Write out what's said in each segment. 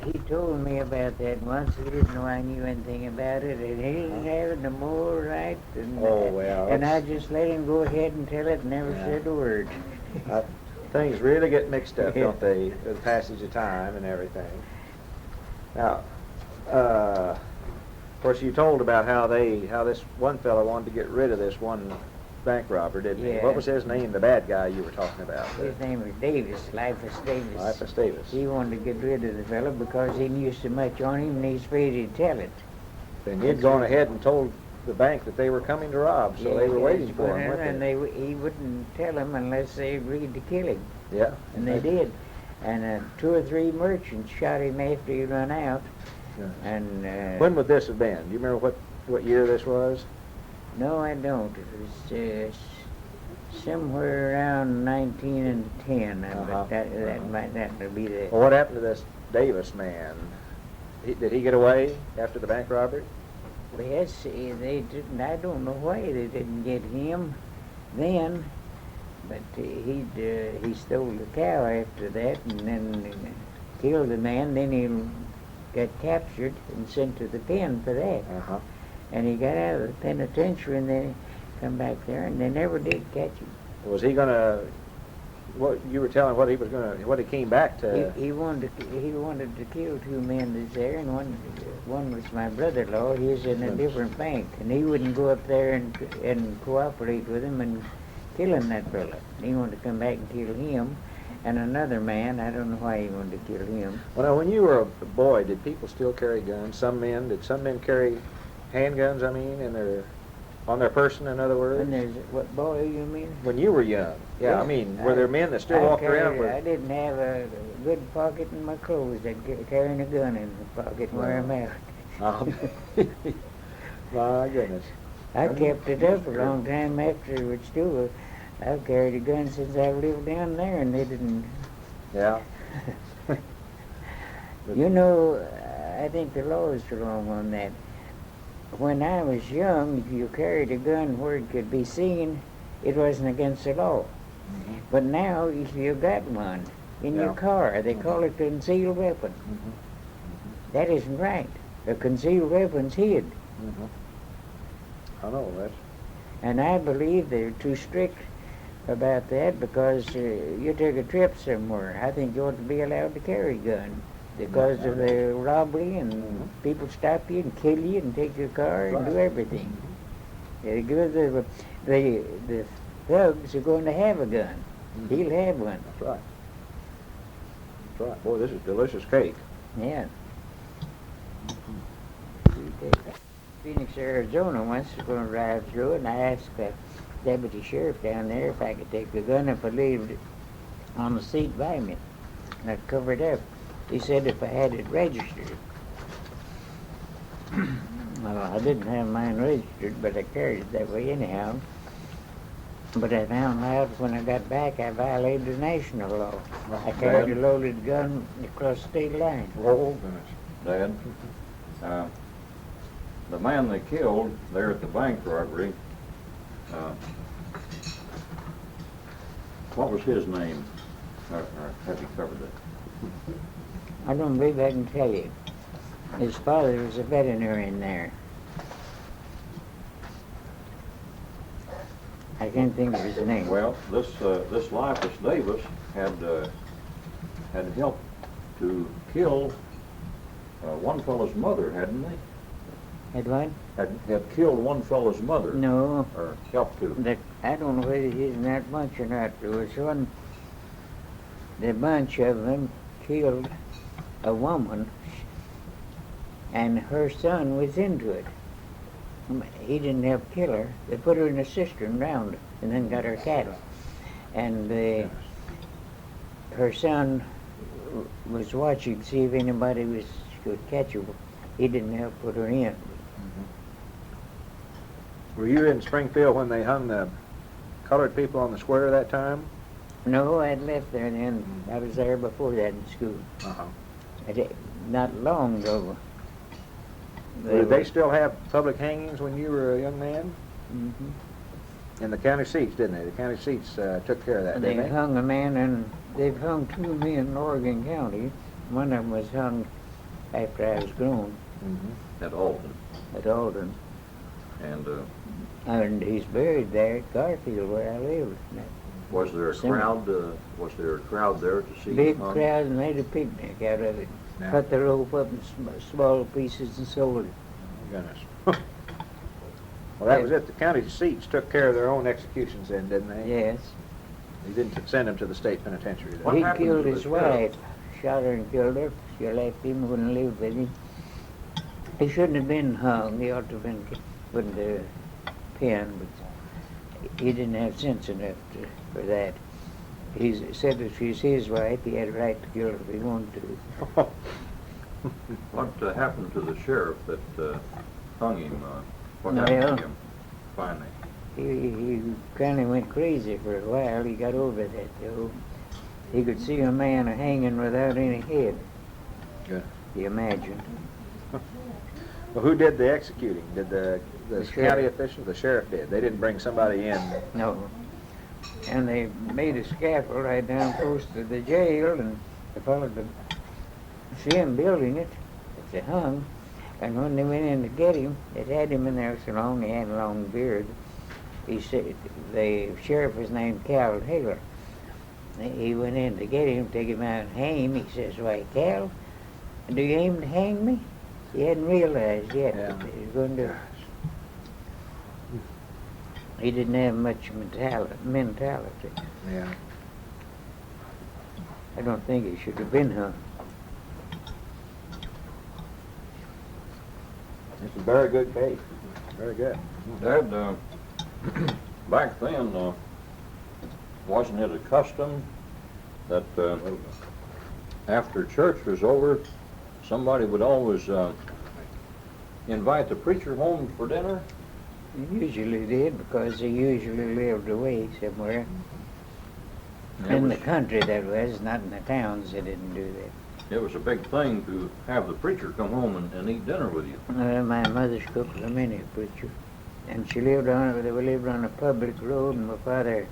He told me about that once. He didn't know I knew anything about it, and he didn't have it no more right. And, Oh, well. and I just let him go ahead and tell it, and never Yeah. said a word. Things really get mixed up, don't they, with the passage of time and everything. Now, of course, you told about how this one fellow wanted to get rid of this one bank robber, didn't he? Yeah. What was his name, the bad guy you were talking about? His name was Davis, Lifus Davis. Lifus Davis. He wanted to get rid of the fellow because he knew so much on him, and he's afraid he'd tell it. Then he'd gone ahead and told the bank that they were coming to rob, so they were waiting for him, and weren't he wouldn't tell him unless they agreed to kill him. Yeah. And they did. And 2 or 3 merchants shot him after he run out. Yeah. And When would this have been? Do you remember what year this was? no, I don't. It was somewhere around 1910. Uh-huh. But that would be the. Well, what happened to this Davis man? Did he get away after the bank robbery? Well, yes, they didn't. I don't know why they didn't get him then. But he stole the cow after that, and then killed the man. Then he got captured and sent to the pen for that. Uh-huh. And he got out of the penitentiary, and then he come back there, and they never did catch him. Was he gonna? What you were telling? What he was gonna? What he came back to? He wanted to kill 2 men that's there, and one was my brother-in-law. He's in a different bank, and he wouldn't go up there and cooperate with him and killing that fella. He wanted to come back and kill him, and another man. I don't know why he wanted to kill him. Well, now, when you were a boy, did people still carry guns? Did some men carry handguns? I mean, on their person, in other words. And there's what boy you mean? When you were young, yeah. I mean, were there men that still walked around with? I didn't have a good pocket in my clothes. I'd carrying a gun in the pocket and wear 'em out. Oh. My goodness. I kept it up a long time after it was still. I've carried a gun since I lived down there, and they didn't. Yeah. You know, I think the law is wrong on that. When I was young, if you carried a gun where it could be seen, it wasn't against the law. Mm-hmm. But now, if you got one in your car, they call it concealed weapon. Mm-hmm. That isn't right. A concealed weapon's hid. Mm-hmm. I know that. And I believe they're too strict about that because you take a trip somewhere. I think you ought to be allowed to carry a gun because of the robbery and people stop you and kill you and take your car and do everything. The thugs are going to have a gun. Mm-hmm. He'll have one. That's right. That's right. Boy, this is delicious cake. Yeah. Phoenix, Arizona once was going to drive through it, and I asked the deputy sheriff down there if I could take the gun if I leave it on the seat by me. And I covered up. He said if I had it registered. Well, I didn't have mine registered, but I carried it that way anyhow. But I found out when I got back I violated the national law. I carried a loaded gun across the state line. Oh, goodness. Dad, the man they killed there at the bank robbery, what was his name? Or have you covered it? I don't believe I can tell you. His father was a veterinarian there. I can't think of his name. Well, this Lifus Davis had helped to kill one fellow's mother, hadn't he? Had what? Had killed one fellow's mother. No. Or helped to. I don't know whether he's in that bunch or not. There was one, the bunch of them killed a woman, and her son was into it. He didn't help kill her. They put her in a cistern round and then got her cattle. And her son was watching to see if anybody could catch her. He didn't help put her in. Were you in Springfield when they hung the colored people on the square that time? No, I'd left there then. I was there before that in school. Uh-huh. Not long ago. Did they still have public hangings when you were a young man? Mm-hmm. In the county seats, didn't they? The county seats took care of that, They hung a man, and they've hung 2 men in Oregon County. One of them was hung after I was grown At Alton. at Alden. And And he's buried there at Garfield where I lived. was there a crowd? Was there a crowd there to see Big him hung? crowd, and made a picnic out of it. Yeah. Cut the rope up in small pieces and sold it. Goodness. Well, that was it. The county seats took care of their own executions then, didn't they? Yes. They didn't send them to the state penitentiary then. What He happened killed to his the sheriff? wife. Shot her and killed her. She left him, wouldn't live with him. He shouldn't have been hung. He ought to have been put in the pen, but he didn't have sense enough for that. He said if she's his wife, he had a right to kill her if he wanted to. What happened to the sheriff that hung him? What No, happened yeah. to him finally? He kind of went crazy for a while. He got over that, though. He could see a man hanging without any head. Yeah. He imagined. Well, who did the executing? Did the The county sheriff. official? The sheriff did. They didn't bring somebody in. No. And they made a scaffold right down close to the jail, and they followed the see him building it. It's a hung. And when they went in to get him, they had him in there so long, he had a long beard. He said the sheriff was named Cal Taylor. He went in to get him, take him out and hang him. He says, "Why, Cal, do you aim to hang me?" He hadn't realized yet Yeah. that he was going to. He didn't have much mentality. Yeah. I don't think he should have been hung. It's a very good case. Very good. Dad, back then, wasn't it a custom that after church was over, somebody would always invite the preacher home for dinner? He usually did because he usually lived away somewhere. It In was, the country, that was, not in the towns. They didn't do that. it was a big thing to have the preacher come home and eat dinner with you. My mother's cook was a mini preacher, and she lived on. They lived on a public road, and my father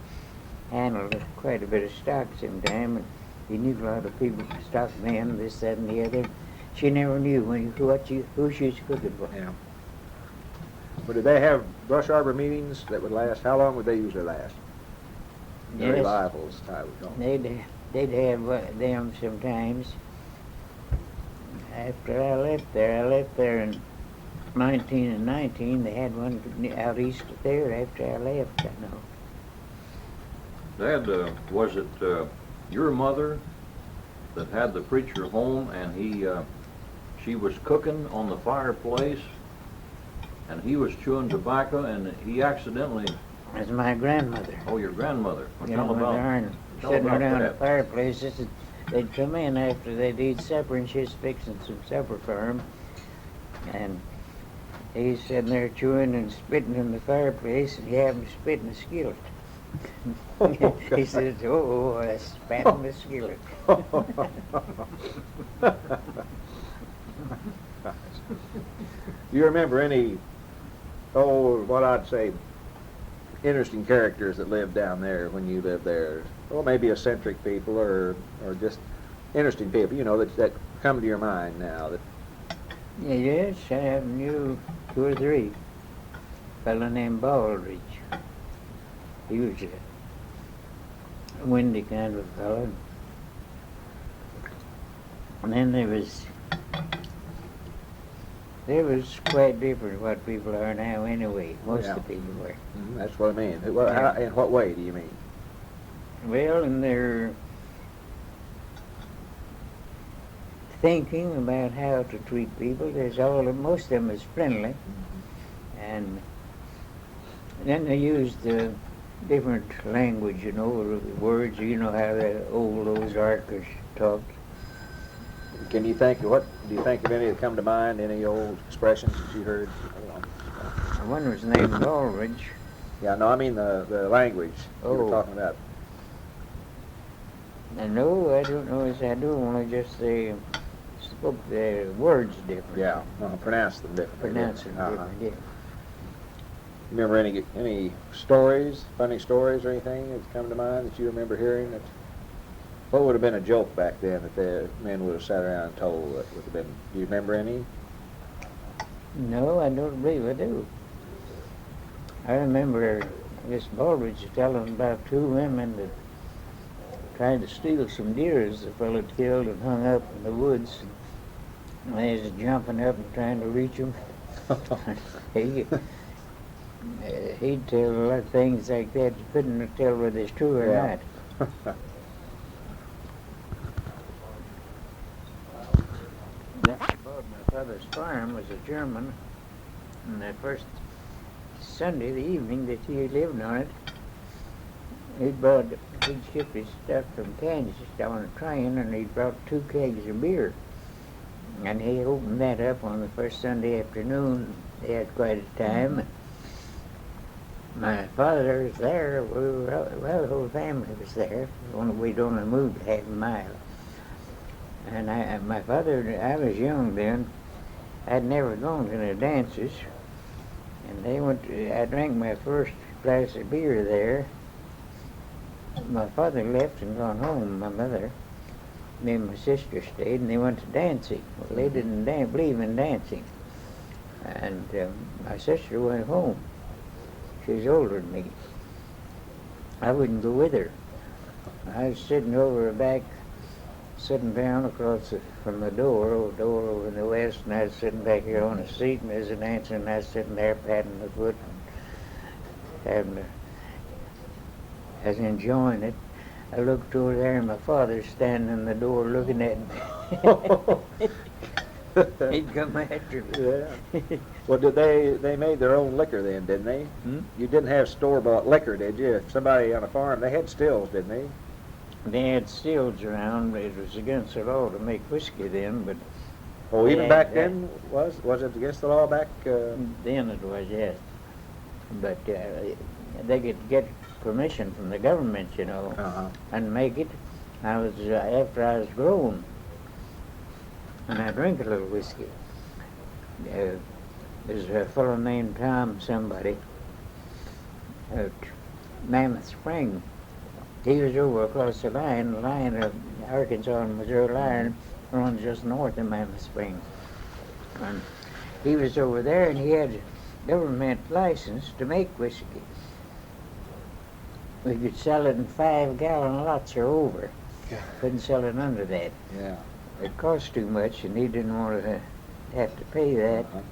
handled quite a bit of stock sometime, and he knew a lot of people, stockmen, this, that, and the other. She never knew who she was cooking for. Yeah. But did they have brush arbor meetings that would last? How long would they usually last? Very Yes. lively, as I would call them. They'd have them sometimes. After I left there in 1919. They had one out east of there after I left, I know. Dad, was it your mother that had the preacher home and she was cooking on the fireplace and he was chewing tobacco and he accidentally... That's my grandmother. Oh, your grandmother. Well, tell Grandmother about, Arnold. tell Sitting about around the that. fireplace. They'd come in after they'd eat supper, and she's fixing some supper for him. And he's sitting there chewing and spitting in the fireplace, and he happened to spit in the skillet. He says, "Oh, I spat in the skillet." Do you remember any, what I'd say, interesting characters that lived down there when you lived there? Well, maybe eccentric people or just interesting people, that come to your mind now. That Yes, I knew 2 or 3. A fellow named Baldridge. He was a windy kind of fellow. And then there was quite different what people are now anyway. Most of the people were. That's what I mean. In what way do you mean? Well, in their thinking about how to treat people, most of them is friendly. And then they used different language, words, how the old Ozarkers talked. Do you think of any that come to mind? Any old expressions that you heard? One was named Baldridge. Yeah, no, I mean the language you were Oh. talking about. No, I don't know as I do, only just they spoke the words different. Yeah, pronounce them differently. Pronounce them Uh-huh. different, yeah. Remember any stories, funny stories or anything that's come to mind that you remember hearing? What would have been a joke back then that the men would have sat around and told? That would have been. Do you remember any? No, I don't believe I do. I remember Miss Baldridge telling about two women that tried to steal some deers the fellow had killed and hung up in the woods. And they was jumping up and trying to reach them. He'd tell a lot of things like that. You couldn't tell whether it's true or Yeah. not. That bought my father's farm was a German, and the first Sunday, the evening that he lived on it, he'd shipped his stuff from Kansas on a train, and he brought 2 kegs of beer. And he opened that up on the first Sunday afternoon. They had quite a time. My father was there. Well, the whole family was there. We'd only moved half a mile. And my father, I was young then. I'd never gone to the dances. And I drank my first glass of beer there. My father left and gone home, my mother. Me and my sister stayed, and they went to dancing. Well, they didn't believe in dancing. And my sister went home. She's older than me. I wouldn't go with her. I was sitting over back, sitting down across from the door over in the west, and I was sitting back here on a seat, and there's a dancer, and I was sitting there patting the foot and I was enjoying it. I looked over there, and my father's standing in the door looking at me. He'd come after me. Yeah. Well, they made their own liquor then, didn't they? Hmm? You didn't have store-bought liquor, did you? If somebody on a farm, they had stills, didn't they? They had stills around. It was against the law to make whiskey then, but Oh, even Yeah, back that- then, was it against the law back? then it was, yes. But they could get permission from the government, you know, Uh-huh. and make it. I was after I was grown, and I drank a little whiskey. There's a fellow named Tom somebody at Mammoth Spring. He was over across the line of Arkansas and Missouri line runs just north of Mammoth Spring. And he was over there, and he had a government license to make whiskey. We could sell it in 5-gallon lots or over. Yeah. Couldn't sell it under that. Yeah. It cost too much, and he didn't want to have to pay that. Uh-huh.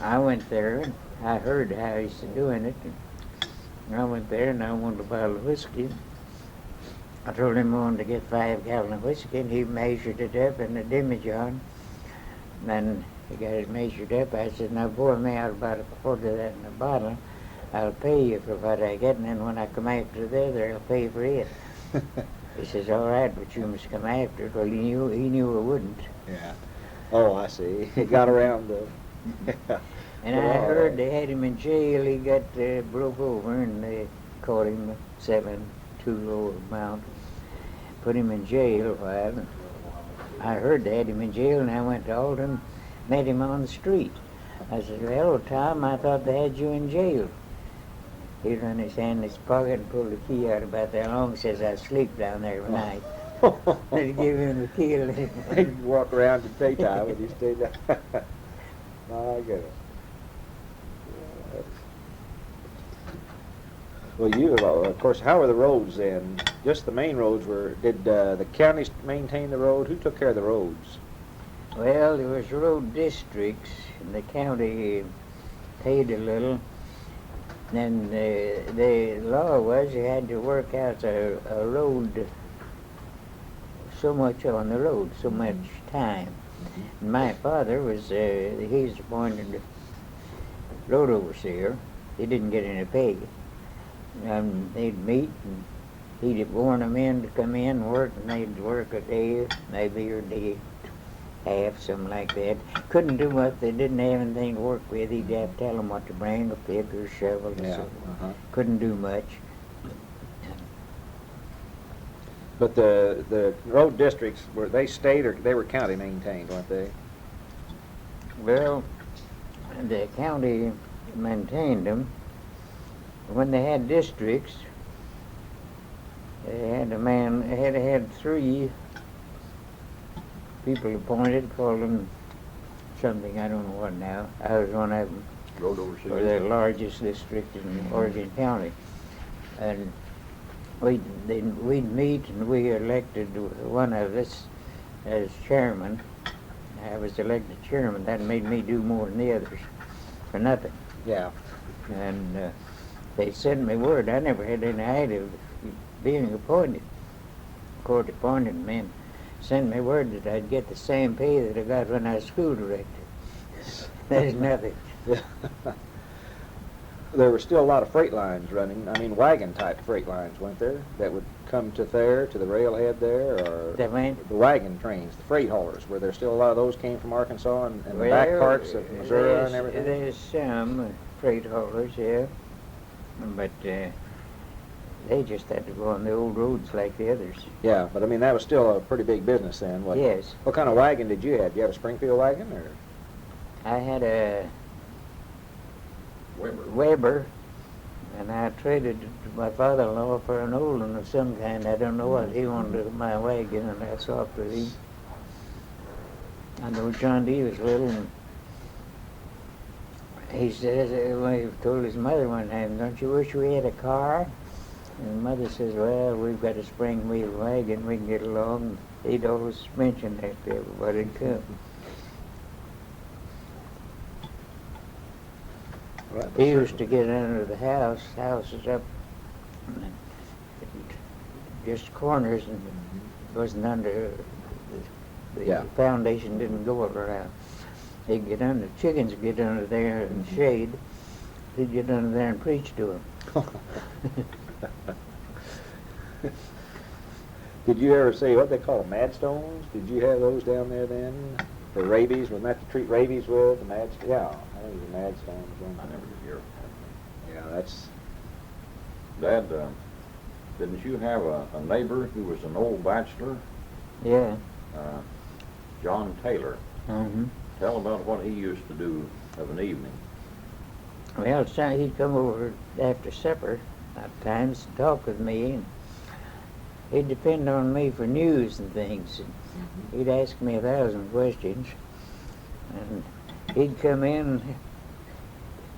I went there, and I heard how he's doing it. And I went there, and I wanted a bottle of whiskey. I told him I wanted to get 5-gallon of whiskey, and he measured it up in a demijohn. And then he got it measured up. I said, now pour me out about a quarter of that in a bottle. I'll pay you for what I get, and then when I come after the other, I'll pay for it. He says, all right, but you must come after it. Well, he knew I wouldn't. Yeah. Oh, I see. He got around the. And I heard they had him in jail. He got broke over, and they caught him 7 too low amount. Put him in jail a while. I heard they had him in jail, and I went to Alton, met him on the street. I said, well, hello, Tom, I thought they had you in jail. He run his hand in his pocket and pulled the key out about that long. Says, I sleep down there tonight. They give him the key. He'd walk around in the daytime when he stayed there. My goodness. Well, of course, how were the roads then? Just the main roads were, did the county maintain the road? Who took care of the roads? Well, there was road districts, and the county paid a little. Then the law was you had to work out a road so much on the road, so much time. And my father was, he's appointed road overseer. He didn't get any pay. They'd meet, and he'd warn them in to come in and work, and they'd work a day, maybe or a day half, something like that. Couldn't do much. They didn't have anything to work with. He'd have to tell them what to bring, a pick or a shovel. Yeah. So Uh-huh. couldn't do much. But the road districts, were they state or they were county maintained, weren't they? Well, the county maintained them. When they had districts, They had a man, had 3 people appointed, called them something, I don't know what now. I was one of them Rode overseas. for the largest district in Oregon County. And we'd meet and we elected one of us as chairman. I was elected chairman. That made me do more than the others for nothing. Yeah. And they sent me word. I never had any idea of being appointed. Court appointed men sent me word that I'd get the same pay that I got when I was school director. There's nothing. There were still a lot of freight lines running. I mean, wagon-type freight lines, weren't there? That would come to there, to the railhead there, or That mean? the wagon trains, the freight haulers. Were there still a lot of those came from Arkansas and the back parts of Missouri and everything? There's some freight haulers, yeah, but they just had to go on the old roads like the others. Yeah, but I mean that was still a pretty big business then. Wasn't it? Yes. What kind of wagon did you have? Did you have a Springfield wagon or? I had a Weber. Weber, and I traded to my father-in-law for an old one of some kind. I don't know what he wanted my wagon, and I swapped with him. I know John D. was little, and he says, well, he told his mother one time, don't you wish we had a car? And mother says, well, we've got a spring wheel wagon, we can get along. He'd always mention that to everybody that come. Well, He used to get under the house is up, and just corners, and it wasn't under, the Yeah. foundation didn't go around. He'd get under, chickens would get under there in shade, he'd get under there and preach to them. Did you ever see what they call madstones? Did you have those down there then? For rabies, wasn't that to treat rabies with? The yeah, I think it was madstones. I never did hear. Yeah, that's. Dad, didn't you have a neighbor who was an old bachelor? Yeah. John Taylor. Mm-hmm. Tell about what he used to do of an evening. Well, so he'd come over after supper at times and talk with me, and he'd depend on me for news and things. And he'd ask me 1,000 questions, and he'd come in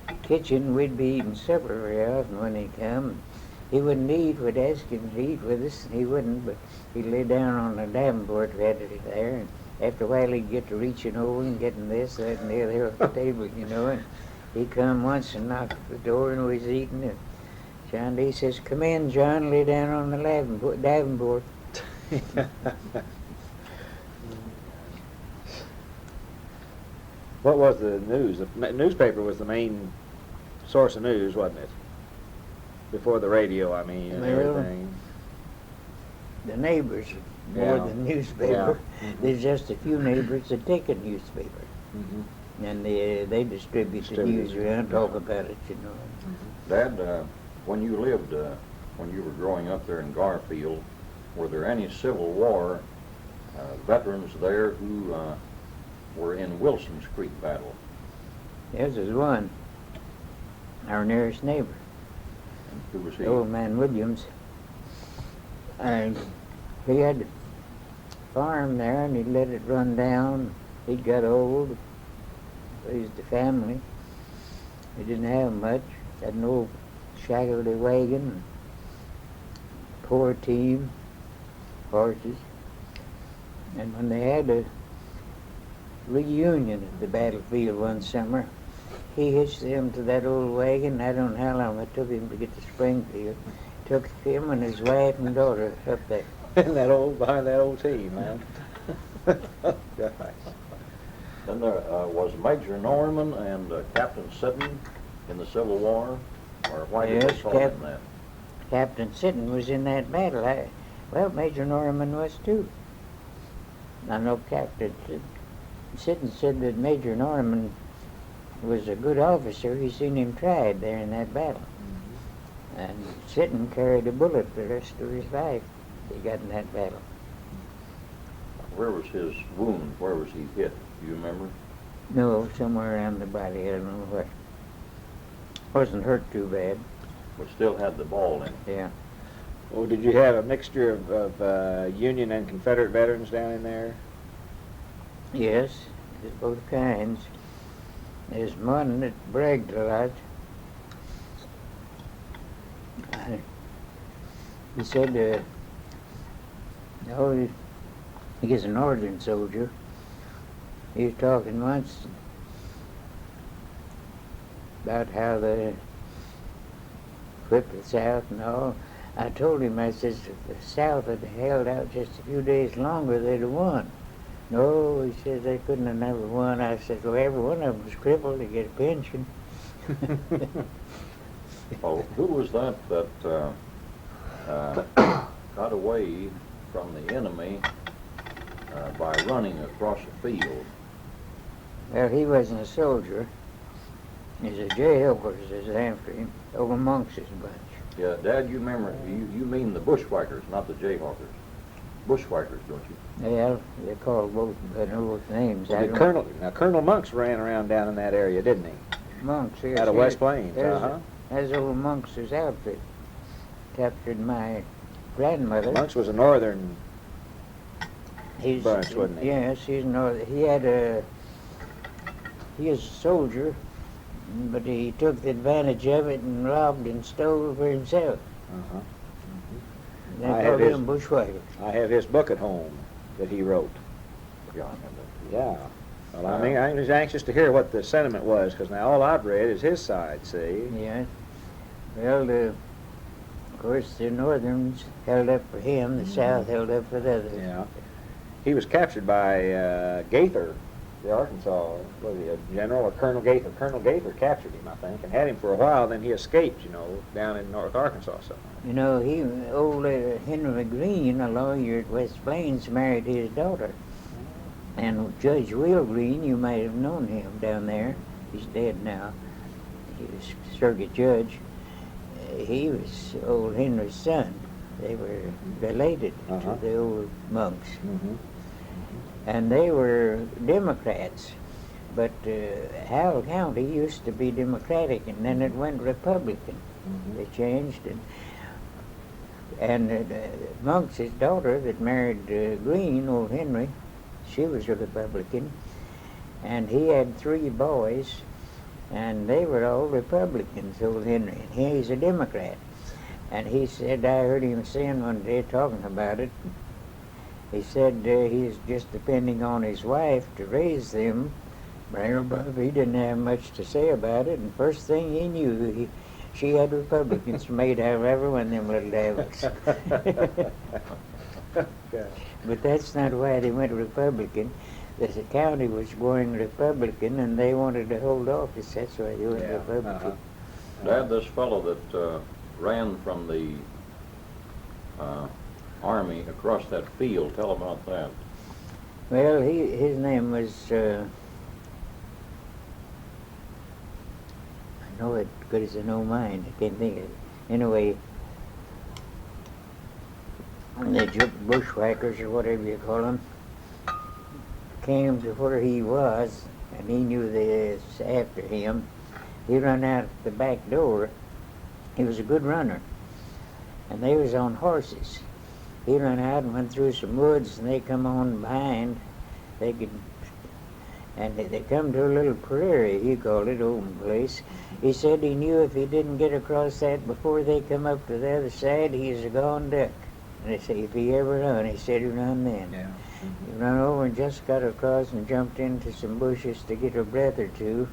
the kitchen. We'd be eating supper very often when he'd come. He wouldn't eat. We'd ask him to eat with us, and he wouldn't, but he'd lay down on the davenport we had it there, and after a while he'd get to reaching over and getting this, that, and the other off the table, you know, and he'd come once and knock at the door, and we was eating, and John D. says, come in, John, lay down on the davenport. What was the news? The newspaper was the main source of news, wasn't it? Before the radio, I mean, and Well, everything. The neighbors more Yeah. than newspaper. Yeah. Mhm. There's just a few neighbors that take a newspaper, Mm-hmm. and they distribute the news around, talk about it, you know. Dad, when you lived, when you were growing up there in Garfield, were there any Civil War veterans there who were in Wilson's Creek battle? There's one, our nearest neighbor, And who was he? old man Williams. And he had a farm there, and he let it run down. He got old, raised a family. He didn't have much. Had an old shaggledy wagon, poor team, horses. And when they had a reunion at the battlefield one summer, he hitched them to that old wagon. I don't know how long it took him to get to Springfield. Took him and his wife and daughter up there. And behind that old team, man. Gosh. Then there was Major Norman and Captain Sitton in the Civil War, or why did Yes, they call him that? Captain Sitton was in that battle. Well, Major Norman was too. I know Captain Sitton said that Major Norman was a good officer. He seen him tried there in that battle. And Sitton carried a bullet the rest of his life. He got in that battle. Where was his wound? Where was he hit? Do you remember? No, somewhere around the body. I don't know where. Wasn't hurt too bad. But still had the ball in it. Yeah. Well, did you have a mixture of Union and Confederate veterans down in there? Yes, there's both kinds. There's one that bragged a lot. He said, he is a northern soldier. He was talking once about how they whipped the South and all. I told him, I says, if the South had held out just a few days longer, they'd have won. No, he says, they couldn't have never won. I said, well, every one of them was crippled to get a pension. Oh, who was that got away from the enemy by running across the field? Well, he wasn't a soldier. He's a jailbird that's after him, over Monks' bunch. Yeah, Dad, you remember, you mean the bushwhackers, not the jayhawkers. Bushwhackers, don't you? Yeah, they're called both by those names. I don't- Colonel Monks ran around down in that area, didn't he? Monks, yes. Out of West Plains, There's That's old Monks' outfit. Captured my grandmother. Monks was a northern He's, bunch, wasn't he? Yes, he is a soldier, but he took the advantage of it and robbed and stole for himself. Uh-huh. They I called have his- him bushwhacker. I have his book at home that he wrote. Yeah, I remember. Yeah. Well, I mean, I was anxious to hear what the sentiment was, because now all I've read is his side, see? Yeah. Well, of course, the Northerns held up for him, the South held up for the others. Yeah. He was captured by Gaither, the Arkansas, was he a general or Colonel Gaither? Colonel Gaither captured him, I think, and had him for a while, then he escaped, down in North Arkansas somewhere. You know, old Henry Green, a lawyer at West Plains, married his daughter. And Judge Will Green, you might have known him down there. He's dead now. He was circuit judge. He was old Henry's son. They were related Uh-huh. to the old Monks. Mm-hmm. And they were Democrats. But Howell County used to be Democratic, and then it went Republican. Mm-hmm. They changed it. And Monks' daughter that married Green, old Henry, she was a Republican. And he had 3 boys, and they were all Republicans, old Henry. And he's a Democrat. And he said, I heard him saying one day, talking about it, he said he's just depending on his wife to raise them. But he didn't have much to say about it, and first thing he knew, she had Republicans made out of every one of them little devils. But that's not why they went Republican. The county was going Republican, and they wanted to hold office. That's why they went Republican. Dad, this fellow that ran from the Army across that field, tell about that. Well, his name was, I know it good as I know mine. I can't think of it. Anyway, the bushwhackers, or whatever you call them, came to where he was, and he knew they was after him. He run out the back door. He was a good runner, and they was on horses. He run out and went through some woods, and they come on behind. They come to a little prairie, he called it, open place. He said he knew if he didn't get across that before they come up to the other side, he's a gone duck. And they say if he ever run, he said he run then. Yeah. He run over and just got across and jumped into some bushes to get a breath or two.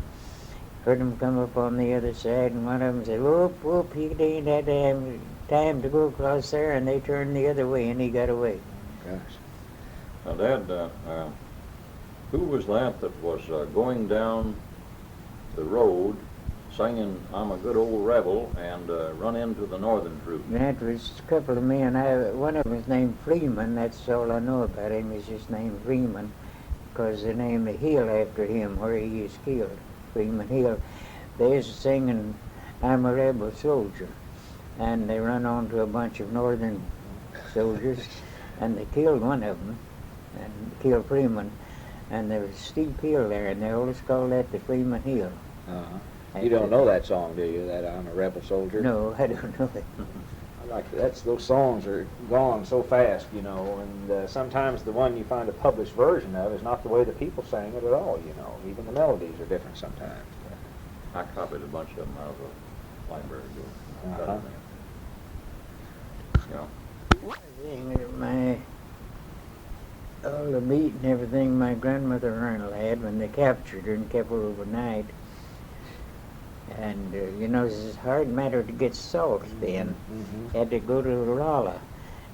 Heard him come up on the other side, and one of them said, whoop, whoop, he ain't had time to go across there, and they turned the other way, and he got away. Gosh. Now, Dad, who was that was going down the road singing I'm a good old rebel and run into the northern troops? That was a couple of men. One of them was named Freeman. That's all I know about him, is just named Freeman, because they named the hill after him where he was killed, Freeman Hill. They was singing I'm a rebel soldier, and they run onto a bunch of northern soldiers, and they killed one of them, and killed Freeman. And there was a steep hill there, and they always called that the Freeman Hill. Uh-huh. You don't know that song, do you? That I'm a rebel soldier? No, I don't know it. like those songs are gone so fast, you know, and sometimes the one you find a published version of is not the way the people sang it at all, you know. Even the melodies are different sometimes. I copied a bunch of them out of the library book. Uh-huh. Yeah. All the meat and everything my grandmother Arnold had when they captured her and kept her overnight. And, it's a hard matter to get salt then. Mm-hmm. Had to go to Rolla,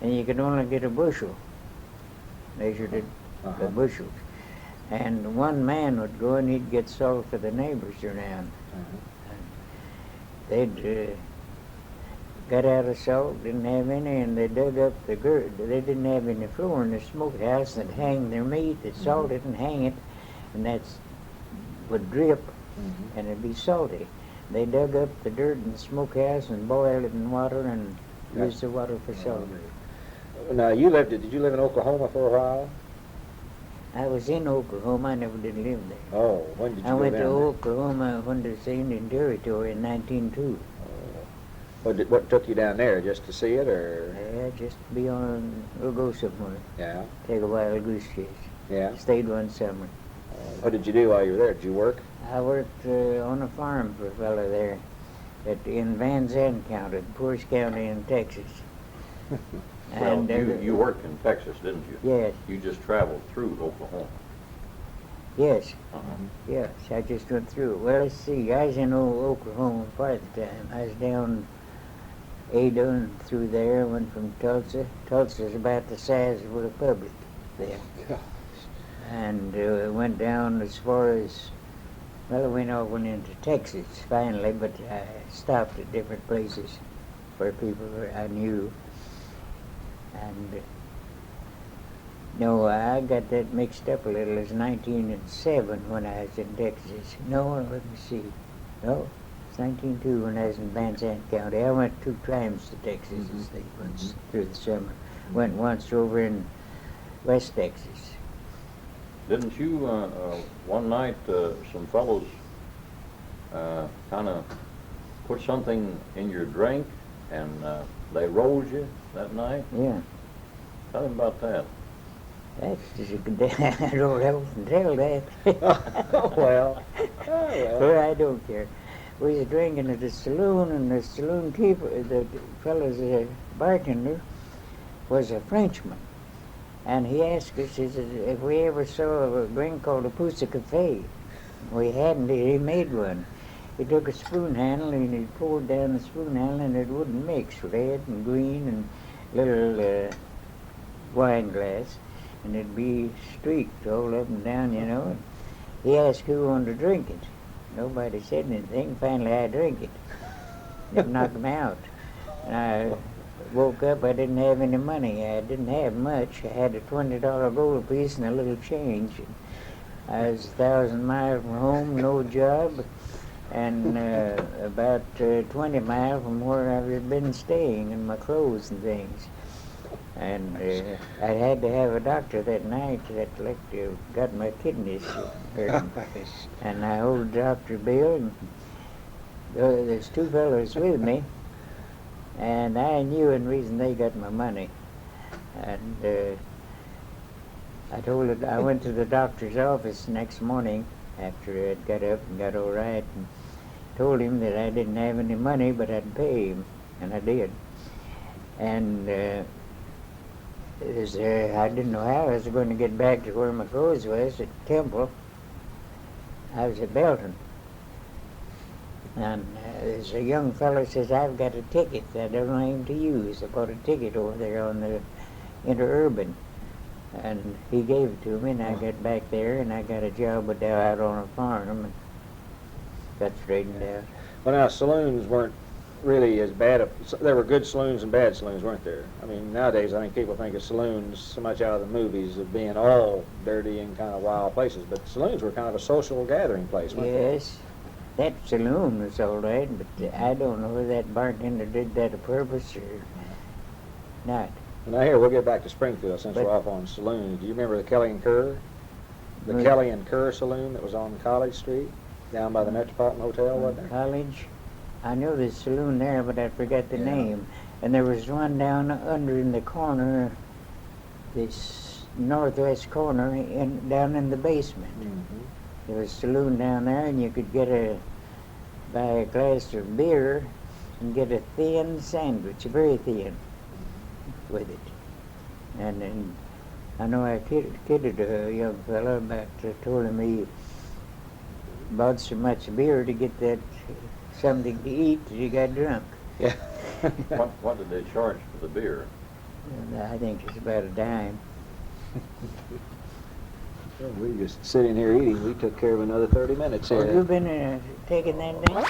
and you could only get a bushel. Measured it Uh-huh. the bushels. And one man would go and he'd get salt for the neighbors around. Uh-huh. They'd got out of salt, didn't have any, and they dug up the gird. They didn't have any floor in the smokehouse, and they'd hang their meat. They'd salt it and hang it, and that would drip, Mm-hmm. and it'd be salty. They dug up the dirt in the smokehouse and boiled it in water and used the water for salt. Now, did you live in Oklahoma for a while? I was in Oklahoma. I never did live there. Oh, when did you I go went to down there? Oklahoma when there was the Indian Territory in 1902. What took you down there, just to see it, or? Yeah, just to be on, we'll go somewhere. Yeah, Take a wild goose chase. yeah. Stayed one summer. What did you do while you were there? Did you work? I worked on a farm for a fellow there in Van Zandt County, the poorest county in Texas. Well, you worked in Texas, didn't you? Yes, You just traveled through Oklahoma. yes, Uh-huh. yes, I just went through. Well, let's see, I was in Oklahoma part of the time. I was down Ada and through there, went from Tulsa. Tulsa's about the size of a republic there. And went down as far as, well, I went into Texas finally, but I stopped at different places where people I knew. And no, I got that mixed up a little. It was 1907 when I was in Texas. No, let me see. No, it's 1902 when I was in Van Zandt County. I went 2 times to Texas as they once through the summer. Went once over in West Texas. Didn't you, one night, some fellows kind of put something in your drink and they rolled you that night? Yeah. Tell him about that. That's just a good I don't have to tell that. Well. Well, I don't care. We was drinking at the saloon, and the saloon keeper, the fellow's bartender, was a Frenchman. And he asked us if we ever saw a drink called a Pousse Café. We hadn't. He made one. He took a spoon handle and he poured down the spoon handle, and it wouldn't mix, red and green and little wine glass, and it'd be streaked all up and down, And he asked who wanted to drink it. Nobody said anything. Finally, I drank it. It knocked me out. And I woke up. I didn't have any money. I didn't have much. I had a $20 gold piece and a little change. I was 1,000 miles from home, no job, and about 20 miles from where I've been staying, and my clothes and things. And I had to have a doctor that night that got my kidneys hurt. And I owed the doctor bill, and there's 2 fellows with me, and I knew the reason they got my money. And I went to the doctor's office next morning after I'd got up and got all right, and told him that I didn't have any money, but I'd pay him, and I did. And I didn't know how I was going to get back to where my clothes was at Temple. I was at Belton. And there's a young fellow says, I've got a ticket that I don't know him to use. I bought a ticket over there on the Interurban. And he gave it to me, and I got back there, and I got a job out on a farm, and got straightened out. Well, now, saloons weren't really as bad. There were good saloons and bad saloons, weren't there? I mean, nowadays I think people think of saloons so much out of the movies of being all dirty and kind of wild places, but saloons were kind of a social gathering place, weren't they? Yes, that saloon was all right, but I don't know whether that bartender did that on purpose or not. Now here, we'll get back to Springfield since But- we're off on saloons. Do you remember the Kelly and Kerr? The Mm. Kelly and Kerr Saloon that was on College Street, down by the Metropolitan Hotel, wasn't there? College. I knew the saloon there, but I forgot the Yeah. name. And there was one down under in the corner, this northwest corner, down in the basement. There was a saloon down there, and you could buy a glass of beer and get a thin sandwich, very thin, with it. And then I know I kidded a young fellow about told him he bought so much beer to get that something to eat that he got drunk. Yeah. What did they charge for the beer? And I think it's about a dime. We just sitting here eating. We took care of another 30 minutes Have you here. been taking that down?